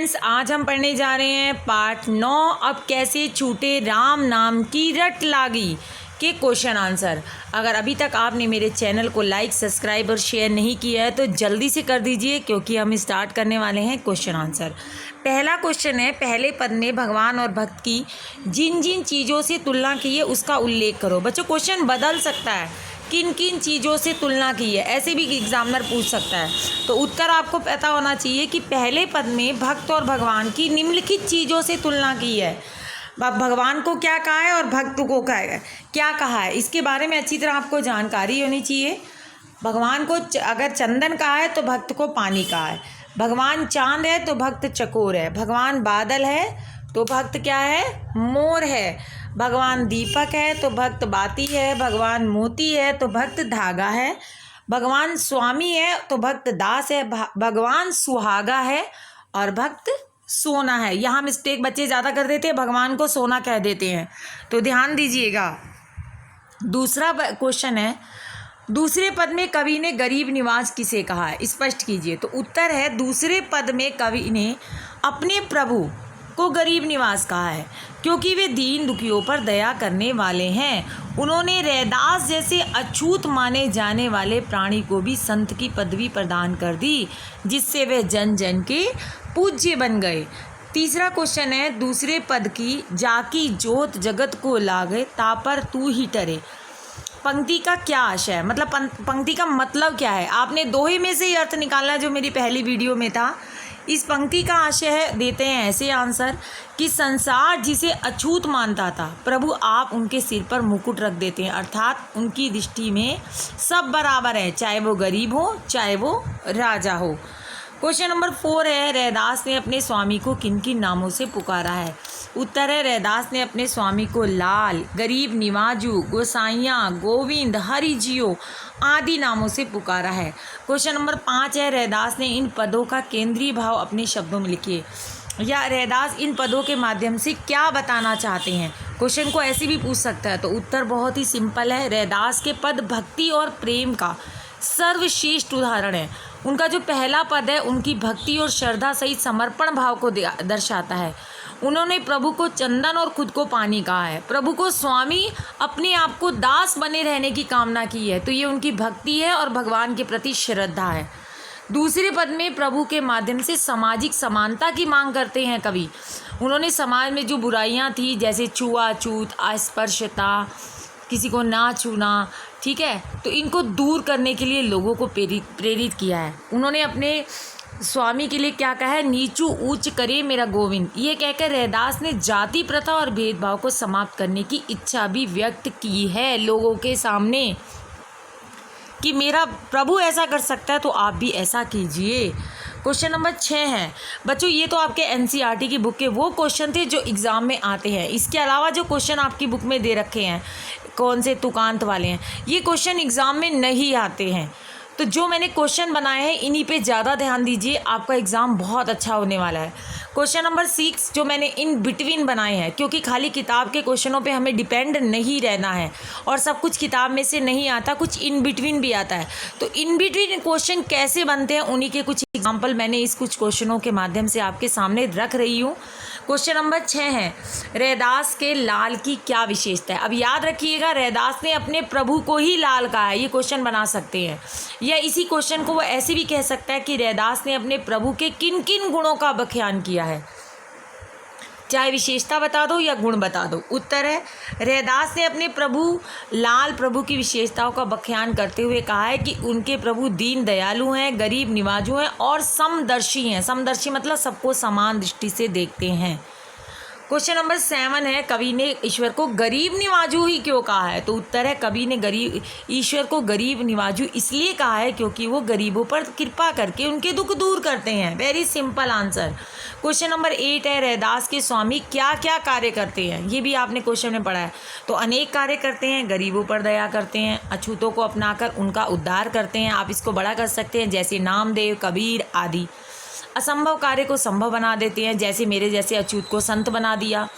Friends, आज हम पढ़ने जा रहे हैं पार्ट 9। अब कैसे छूटे राम नाम की रट लागी के क्वेश्चन आंसर। अगर अभी तक आपने मेरे चैनल को लाइक, सब्सक्राइब और शेयर नहीं किया है तो जल्दी से कर दीजिए, क्योंकि हम स्टार्ट करने वाले हैं क्वेश्चन आंसर। पहला क्वेश्चन है, पहले पद में भगवान और भक्त की जिन जिन चीज़ों से तुलना की है उसका उल्लेख करो। बच्चों, क्वेश्चन बदल सकता है, किन किन चीज़ों से तुलना की है, ऐसे भी एग्जामिनर पूछ सकता है। तो उत्तर आपको पता होना चाहिए कि पहले पद में भक्त और भगवान की निम्नलिखित चीज़ों से तुलना की है। भगवान को क्या कहा है और भक्त को क्या कहा है, इसके बारे में अच्छी तरह आपको जानकारी होनी चाहिए। भगवान को अगर चंदन कहा है तो भक्त को पानी कहा है। भगवान चांद है तो भक्त चकोर है। भगवान बादल है तो भक्त क्या है, मोर है। भगवान दीपक है तो भक्त बाती है। भगवान मोती है तो भक्त धागा है। भगवान स्वामी है तो भक्त दास है। भगवान सुहागा है और भक्त सोना है। यहाँ मिस्टेक बच्चे ज़्यादा कर देते हैं, भगवान को सोना कह देते हैं, तो ध्यान दीजिएगा। दूसरा क्वेश्चन है, दूसरे पद में कवि ने गरीब निवाज किसे कहा है, स्पष्ट कीजिए। तो उत्तर है, दूसरे पद में कवि ने अपने प्रभु को गरीब निवास कहा है, क्योंकि वे दीन दुखियों पर दया करने वाले हैं। उन्होंने रैदास जैसे अछूत माने जाने वाले प्राणी को भी संत की पदवी प्रदान कर दी, जिससे वे जन जन के पूज्य बन गए। तीसरा क्वेश्चन है, दूसरे पद की जाकी जोत जगत को लागे तापर तू ही टरे। पंक्ति का क्या आशय है, मतलब पंक्ति का मतलब क्या है। आपने दोहे में से ही अर्थ निकालना, जो मेरी पहली वीडियो में था। इस पंक्ति का आशय है, देते हैं ऐसे आंसर कि संसार जिसे अछूत मानता था, प्रभु आप उनके सिर पर मुकुट रख देते हैं, अर्थात उनकी दृष्टि में सब बराबर है, चाहे वो गरीब हो चाहे वो राजा हो। क्वेश्चन नंबर 4 है, रैदास ने अपने स्वामी को किन किन नामों से पुकारा है। उत्तर है, रैदास ने अपने स्वामी को लाल, गरीब निवाजू, गोसाइया, गोविंद, हरिजियो आदि नामों से पुकारा है। क्वेश्चन नंबर 5 है, रैदास ने इन पदों का केंद्रीय भाव अपने शब्दों में लिखिए, या रैदास इन पदों के माध्यम से क्या बताना चाहते हैं। क्वेश्चन को ऐसे भी पूछ सकता है। तो उत्तर बहुत ही सिंपल है, रैदास के पद भक्ति और प्रेम का सर्वश्रेष्ठ उदाहरण है। उनका जो पहला पद है, उनकी भक्ति और श्रद्धा सहित समर्पण भाव को दर्शाता है। उन्होंने प्रभु को चंदन और खुद को पानी कहा है। प्रभु को स्वामी, अपने आप को दास बने रहने की कामना की है, तो ये उनकी भक्ति है और भगवान के प्रति श्रद्धा है। दूसरे पद में प्रभु के माध्यम से सामाजिक समानता की मांग करते हैं कवि। उन्होंने समाज में जो बुराइयां थी, जैसे छुआछूत, अस्पृश्यता, किसी को ना छूना, ठीक है, तो इनको दूर करने के लिए लोगों को प्रेरित किया है। उन्होंने अपने स्वामी के लिए क्या कहा है, नीचू ऊंच करे मेरा गोविंद। ये कहकर रैदास ने जाति प्रथा और भेदभाव को समाप्त करने की इच्छा भी व्यक्त की है लोगों के सामने, कि मेरा प्रभु ऐसा कर सकता है तो आप भी ऐसा कीजिए। क्वेश्चन नंबर 6 है, बच्चों ये तो आपके एनसीईआरटी की बुक के वो क्वेश्चन थे जो एग्ज़ाम में आते हैं। इसके अलावा जो क्वेश्चन आपकी बुक में दे रखे हैं, कौन से तुकांत वाले हैं, ये क्वेश्चन एग्ज़ाम में नहीं आते हैं। तो जो मैंने क्वेश्चन बनाए हैं, इन्हीं पे ज़्यादा ध्यान दीजिए, आपका एग्ज़ाम बहुत अच्छा होने वाला है। क्वेश्चन नंबर 6 जो मैंने इन बिटवीन बनाए हैं, क्योंकि खाली किताब के क्वेश्चनों पे हमें डिपेंड नहीं रहना है, और सब कुछ किताब में से नहीं आता, कुछ इन बिटवीन भी आता है। तो इन बिटवीन क्वेश्चन कैसे बनते हैं, उन्हीं के कुछ एग्जाम्पल मैंने इस कुछ क्वेश्चनों के माध्यम से आपके सामने रख रही हूँ। क्वेश्चन नंबर 6 है, रैदास के लाल की क्या विशेषता है। अब याद रखिएगा, रैदास ने अपने प्रभु को ही लाल कहा है, ये क्वेश्चन बना सकते हैं। या इसी क्वेश्चन को वो ऐसे भी कह सकता है कि रैदास ने अपने प्रभु के किन किन गुणों का बखान किया है, चाहे विशेषता बता दो या गुण बता दो। उत्तर है, रैदास ने अपने प्रभु की विशेषताओं का बखान करते हुए कहा है कि उनके प्रभु दीन दयालु हैं, गरीब निवाजू हैं और समदर्शी हैं। समदर्शी मतलब सबको समान दृष्टि से देखते हैं। क्वेश्चन नंबर 7 है, कवि ने ईश्वर को गरीब निवाजू ही क्यों कहा है। तो उत्तर है, कवि ने ईश्वर को गरीब निवाजू इसलिए कहा है क्योंकि वो गरीबों पर कृपा करके उनके दुख दूर करते हैं। Very simple answer. Question number 8 है, रैदास के स्वामी क्या क्या कार्य करते हैं। ये भी आपने क्वेश्चन में पढ़ा है। तो अनेक कार्य करते हैं, गरीबों पर दया करते हैं, अछूतों को अपनाकर उनका उद्धार करते हैं। आप इसको बड़ा कर सकते हैं, जैसे नामदेव, कबीर आदि। असंभव कार्य को संभव बना देते हैं, जैसे मेरे जैसे अछूत को संत बना दिया।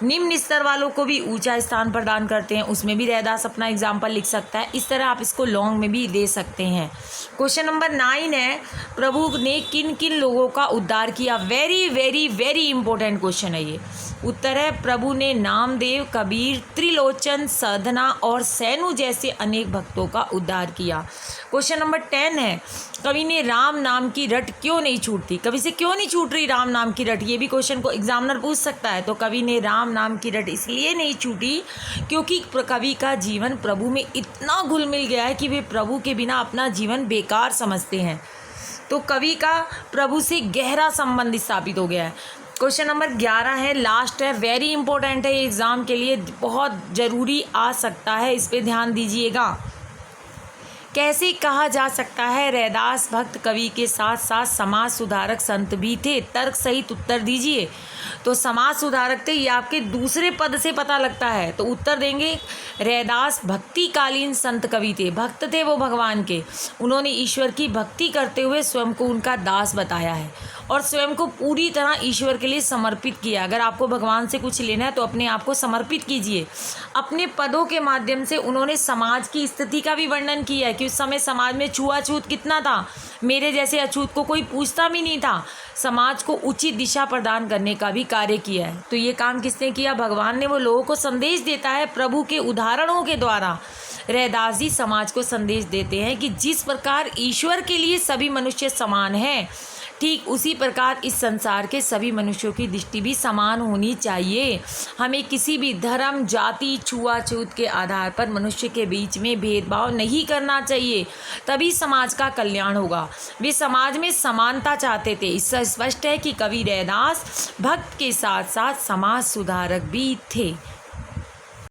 निम्न स्तर वालों को भी ऊंचा स्थान प्रदान करते हैं, उसमें भी रैदास अपना एग्जाम्पल लिख सकता है। इस तरह आप इसको लॉन्ग में भी दे सकते हैं। क्वेश्चन नंबर 9 है, प्रभु ने किन किन लोगों का उद्धार किया। Very very very important question है ये। उत्तर है, प्रभु ने नामदेव, कबीर, त्रिलोचन, साधना और सैनु जैसे अनेक भक्तों का उद्धार किया। क्वेश्चन नंबर 10 है, कवि ने राम नाम की रट क्यों नहीं छूटती। कवि से क्यों नहीं छूट रही राम नाम की रट, ये भी क्वेश्चन को एग्जामिनर पूछ सकता है। तो कवि ने राम नाम की रट इसलिए नहीं छूटी क्योंकि कवि का जीवन प्रभु में इतना घुल मिल गया है कि वे प्रभु के बिना अपना जीवन बेकार समझते हैं। तो कवि का प्रभु से गहरा संबंध स्थापित हो गया है। क्वेश्चन नंबर 11 है, लास्ट है, वेरी इंपॉर्टेंट है, ये एग्ज़ाम के लिए बहुत ज़रूरी आ सकता है, इस पे ध्यान दीजिएगा। कैसे कहा जा सकता है रैदास भक्त कवि के साथ साथ समाज सुधारक संत भी थे। तर्क सहित उत्तर दीजिए। तो समाज सुधारक थे, ये आपके दूसरे पद से पता लगता है। तो उत्तर देंगे, रैदास भक्तिकालीन संत कवि थे, भक्त थे वो भगवान के। उन्होंने ईश्वर की भक्ति करते हुए स्वयं को उनका दास बताया है और स्वयं को पूरी तरह ईश्वर के लिए समर्पित किया। अगर आपको भगवान से कुछ लेना है तो अपने आप को समर्पित कीजिए। अपने पदों के माध्यम से उन्होंने समाज की स्थिति का भी वर्णन किया है कि उस समय समाज में छुआछूत कितना था, मेरे जैसे अछूत को कोई पूछता भी नहीं था। समाज को उचित दिशा प्रदान करने का भी कार्य किया है। तो ये काम किसने किया, भगवान ने। वो लोगों को संदेश देता है प्रभु के उदाहरणों के द्वारा। रैदास जी समाज को संदेश देते हैं कि जिस प्रकार ईश्वर के लिए सभी मनुष्य समान हैं, ठीक उसी प्रकार इस संसार के सभी मनुष्यों की दृष्टि भी समान होनी चाहिए। हमें किसी भी धर्म, जाति, छुआछूत के आधार पर मनुष्य के बीच में भेदभाव नहीं करना चाहिए, तभी समाज का कल्याण होगा। वे समाज में समानता चाहते थे। इससे स्पष्ट है कि कवि रैदास भक्त के साथ साथ समाज सुधारक भी थे।